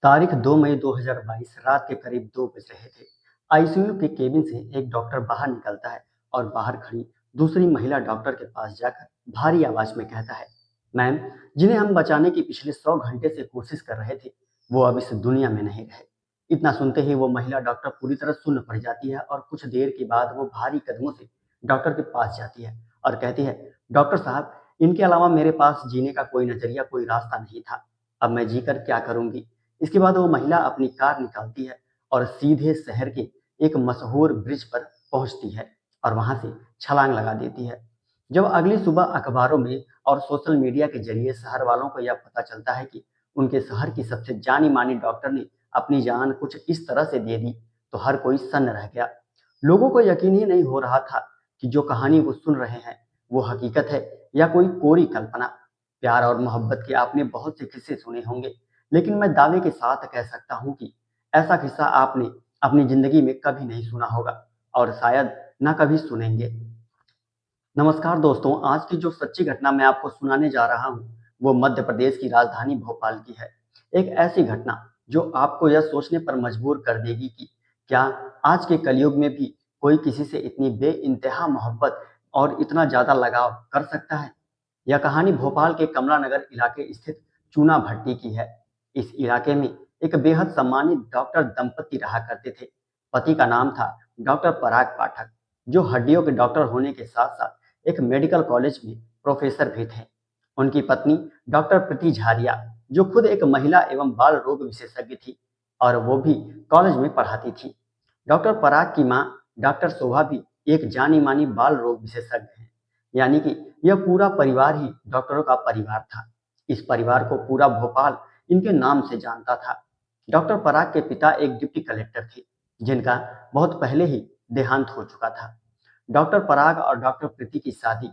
तारीख 2 मई 2022 रात के करीब 2 बज रहे थे। आईसीयू के केबिन से एक डॉक्टर बाहर निकलता है और बाहर खड़ी दूसरी महिला डॉक्टर के पास जाकर भारी आवाज में कहता है, मैम, जिन्हें हम बचाने की पिछले 100 घंटे से कोशिश कर रहे थे, वो अब इस दुनिया में नहीं रहे। इतना सुनते ही वो महिला डॉक्टर पूरी तरह सुन्न पड़ जाती है और कुछ देर के बाद वो भारी कदमों से डॉक्टर के पास जाती है और कहती है, डॉक्टर साहब, इनके अलावा मेरे पास जीने का कोई नजरिया, कोई रास्ता नहीं था। अब मैं जीकर क्या करूंगी। इसके बाद वो महिला अपनी कार निकालती है और सीधे शहर के एक मशहूर ब्रिज पर पहुंचती है और वहां से छलांग लगा देती है। जब अगली सुबह अखबारों में और सोशल मीडिया के जरिए शहर वालों को यह पता चलता है कि उनके शहर की सबसे जानी मानी डॉक्टर ने अपनी जान कुछ इस तरह से दे दी, तो हर कोई सन्न रह गया। लोगों को यकीन ही नहीं हो रहा था कि जो कहानी वो सुन रहे हैं वो हकीकत है या कोई कोरी कल्पना। प्यार और मोहब्बत के आपने बहुत से किस्से सुने होंगे, लेकिन मैं दावे के साथ कह सकता हूं कि ऐसा किस्सा आपने अपनी जिंदगी में कभी नहीं सुना होगा और शायद ना कभी सुनेंगे। नमस्कार दोस्तों, आज की जो सच्ची घटना मैं आपको सुनाने जा रहा हूँ वो मध्य प्रदेश की राजधानी भोपाल की है। एक ऐसी घटना जो आपको यह सोचने पर मजबूर कर देगी कि क्या आज के कलयुग में भी कोई किसी से इतनी बेइंतहा मोहब्बत और इतना ज्यादा लगाव कर सकता है। यह कहानी भोपाल के कमला नगर इलाके स्थित चूना भट्टी की है। इस इलाके में एक बेहद सम्मानित डॉक्टर दंपति रहा करते थे। पति का नाम था डॉक्टर पराग पाठक, जो हड्डियों के डॉक्टर होने के साथ साथ एक मेडिकल कॉलेज में प्रोफेसर भी थे। उनकी पत्नी डॉक्टर प्रीति झारिया, जो खुद एक महिला एवं बाल रोग विशेषज्ञ थी और वो भी कॉलेज में पढ़ाती थी। डॉक्टर पराग की मां डॉक्टर शोभा भी एक जानी मानी बाल रोग विशेषज्ञ हैं। यानी कि यह पूरा परिवार ही डॉक्टरों का परिवार था। इस परिवार को पूरा भोपाल इनके नाम से जानता था। डॉक्टर पराग के पिता एक डिप्टी कलेक्टर थे, जिनका बहुत पहले ही देहांत हो चुका था। डॉक्टर पराग और डॉक्टर प्रीति की शादी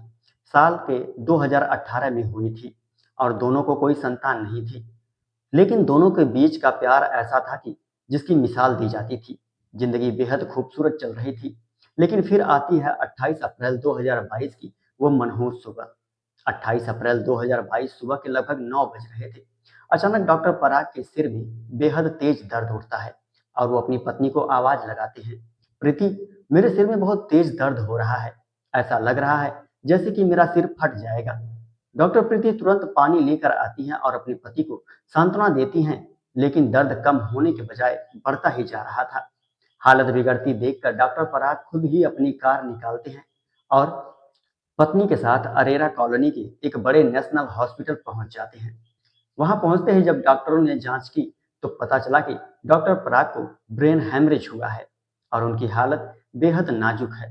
साल के 2018 में हुई थी और दोनों को कोई संतान नहीं थी। लेकिन दोनों के बीच का प्यार ऐसा था कि जिसकी मिसाल दी जाती थी। जिंदगी बेहद खूबसूरत चल रही थी। लेकिन फिर आती है 28 अप्रैल 2022 की वो मनहूस सुबह। 28 अप्रैल 2022 सुबह के लगभग 9 बज रहे थे। अचानक डॉक्टर पराग के सिर में बेहद तेज दर्द उठता है और वो अपनी पत्नी को आवाज लगाते हैं, प्रीति, मेरे सिर में बहुत तेज दर्द हो रहा है। ऐसा लग रहा है जैसे कि मेरा सिर फट जाएगा। डॉक्टर प्रीति तुरंत पानी लेकर आती हैं और अपने पति को सांत्वना देती हैं, लेकिन दर्द कम होने के बजाय बढ़ता ही जा रहा था। हालत बिगड़ती देखकर डॉक्टर पराग खुद ही अपनी कार निकालते हैं और पत्नी के साथ अरेरा कॉलोनी के एक बड़े नेशनल हॉस्पिटल पहुंच जाते हैं। वहां पहुंचते ही जब डॉक्टरों ने जांच की तो पता चला कि डॉक्टर पराग को ब्रेन हैमरेज हुआ है और उनकी हालत बेहद नाजुक है।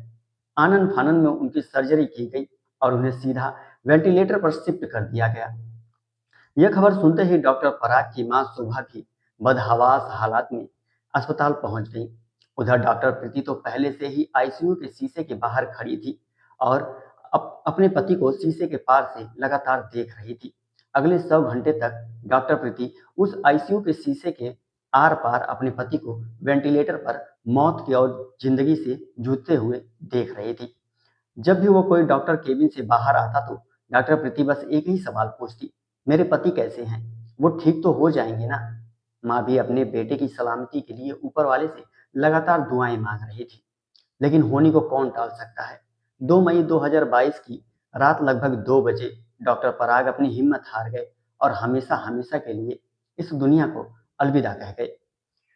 आनन फानन में उनकी सर्जरी की गई और उन्हें सीधा वेंटिलेटर पर शिफ्ट कर दिया गया। यह खबर सुनते ही डॉक्टर पराग की मां शोभा भी बदहवास हालात में अस्पताल पहुंच गई। उधर डॉक्टर प्रीति तो पहले से ही आईसीयू के शीशे के बाहर खड़ी थी और अपने पति को शीशे के पार से लगातार देख रही थी। अगले 100 घंटे तक डॉक्टर प्रीति उस आईसीयू के शीशे के आर पार अपने पति को वेंटिलेटर पर मौत की और जिंदगी से जूझते हुए देख रही थी। जब भी वो कोई डॉक्टर केबिन से बाहर आता तो डॉक्टर प्रीति बस एक ही सवाल पूछती, मेरे पति कैसे हैं, वो ठीक तो हो जाएंगे ना। माँ भी अपने बेटे की सलामती के लिए ऊपर वाले से लगातार दुआएं मांग रही थी। लेकिन होनी को कौन टाल सकता है। 2 मई 2022 की रात लगभग 2 बजे डॉक्टर पराग अपनी हिम्मत हार गए और हमेशा हमेशा के लिए इस दुनिया को अलविदा कह गए।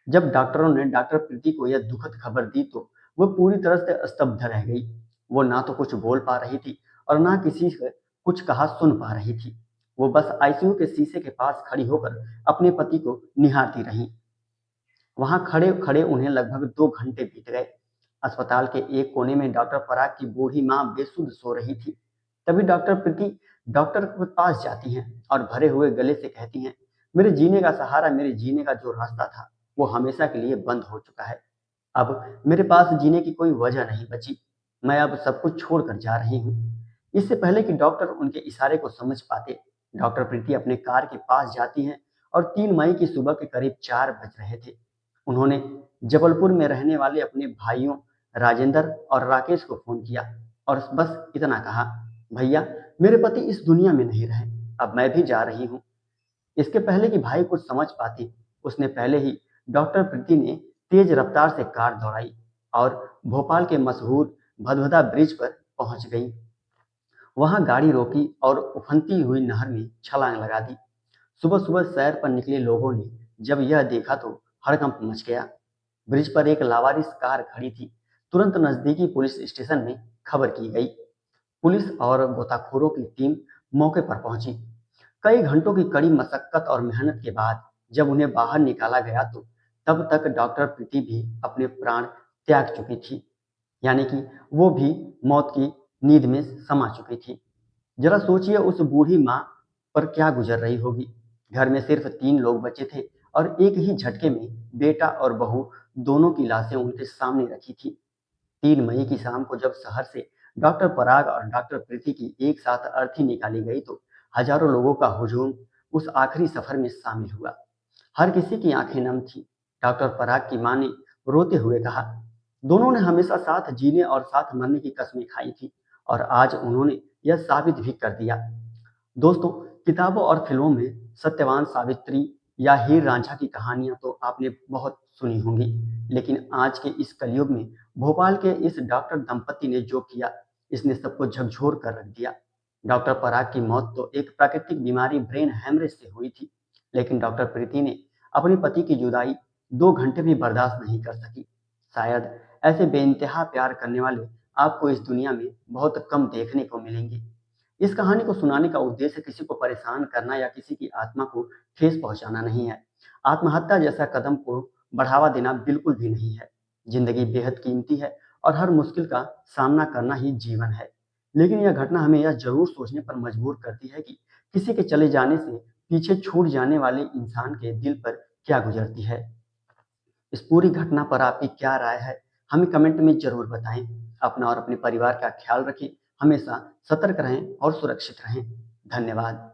जब डॉक्टरों ने डॉक्टर प्रीति को यह दुखद खबर दी तो वो पूरी तरह से स्तब्ध रह गई। वो ना तो कुछ बोल पा रही थी और ना किसी से कुछ कहा सुन पा रही थी। वो बस आईसीयू के शीशे के पास खड़ी होकर अपने पति को निहारती रही। वहां खड़े खड़े उन्हें लगभग 2 घंटे बीत गए। अस्पताल के एक कोने में डॉक्टर पराग की बूढ़ी माँ बेसुध सो रही थी। तभी डॉक्टर प्रीति डॉक्टर के पास जाती हैं और भरे हुए गले से कहती हैं, मेरे जीने का सहारा, मेरे जीने का जो रास्ता था वो हमेशा के लिए बंद हो चुका है। अब मेरे पास जीने की कोई वजह नहीं बची। मैं अब सब कुछ छोड़कर जा रही हूँ। इससे पहले कि डॉक्टर उनके इशारे को समझ पाते, डॉक्टर प्रीति अपने कार के पास जाती हैं और 3 मई की सुबह के करीब 4 बज रहे थे। उन्होंने जबलपुर में रहने वाले अपने भाइयों राजेंद्र और राकेश को फोन किया और बस इतना कहा, भैया, मेरे पति इस दुनिया में नहीं रहे, अब मैं भी जा रही हूँ। इसके पहले कि भाई कुछ समझ पाते, उसने पहले ही डॉक्टर प्रीति ने तेज रफ्तार से कार दौड़ाई और भोपाल के मशहूर भदभदा ब्रिज पर पहुंच गई। वहां गाड़ी रोकी और उफनती हुई नहर में छलांग लगा दी। सुबह सुबह सैर पर निकले लोगों ने जब यह देखा तो हड़कंप मच गया। ब्रिज पर एक लावारिस कार खड़ी थी। तुरंत नजदीकी पुलिस स्टेशन में खबर की गई। पुलिस और गोताखोरों की टीम मौके पर पहुंची। कई घंटों की कड़ी मशक्कत और मेहनत के बाद जब उन्हें बाहर निकाला गया तो तब तक डॉक्टर प्रीति भी अपने प्राण त्याग चुकी थी। यानी कि वो भी मौत की नींद में समा चुकी थी। जरा सोचिए उस बूढ़ी माँ पर क्या गुजर रही होगी। घर में सिर्फ 3 लोग बचे थे और एक ही झटके में बेटा और बहू दोनों की लाशें उनके सामने रखी थी। 3 मई की शाम को जब शहर से डॉक्टर पराग और डॉक्टर प्रीति की एक साथ अर्थी निकाली गई तो हजारों लोगों का हुजूम उस आखिरी सफर में शामिल हुआ। हर किसी की आंखें नम थी। डॉक्टर पराग की मां ने रोते हुए कहा, दोनों ने हमेशा साथ जीने और साथ मरने की कस्में खाई थी और आज उन्होंने यह साबित भी कर दिया। दोस्तों, किताबों और फिल्मों में सत्यवान सावित्री या हीर रांझा की कहानियां तो आपने बहुत सुनी होंगी, लेकिन आज के इस कलयुग में भोपाल के इस डॉक्टर दंपति ने जो किया, इसने सबको झकझोर कर रख दिया। डॉक्टर पराग की मौत तो एक प्राकृतिक बीमारी ब्रेन हैमरेज से हुई थी, लेकिन डॉक्टर प्रीति ने अपने पति की जुदाई 2 घंटे भी बर्दाश्त नहीं कर सकी। शायद ऐसे बेइंतहा प्यार करने वाले आपको इस दुनिया में बहुत कम देखने को मिलेंगे। इस कहानी को सुनाने का उद्देश्य किसी को परेशान करना या किसी की आत्मा को ठेस पहुंचाना नहीं है। आत्महत्या जैसा कदम को बढ़ावा देना बिल्कुल भी नहीं है। जिंदगी बेहद कीमती है और हर मुश्किल का सामना करना ही जीवन है। लेकिन यह घटना हमें यह जरूर सोचने पर मजबूर करती है कि किसी के चले जाने से पीछे छूट जाने वाले इंसान के दिल पर क्या गुजरती है। इस पूरी घटना पर आपकी क्या राय है, हमें कमेंट में जरूर बताएं। अपना और अपने परिवार का ख्याल रखें, हमेशा सतर्क रहें और सुरक्षित रहें। धन्यवाद।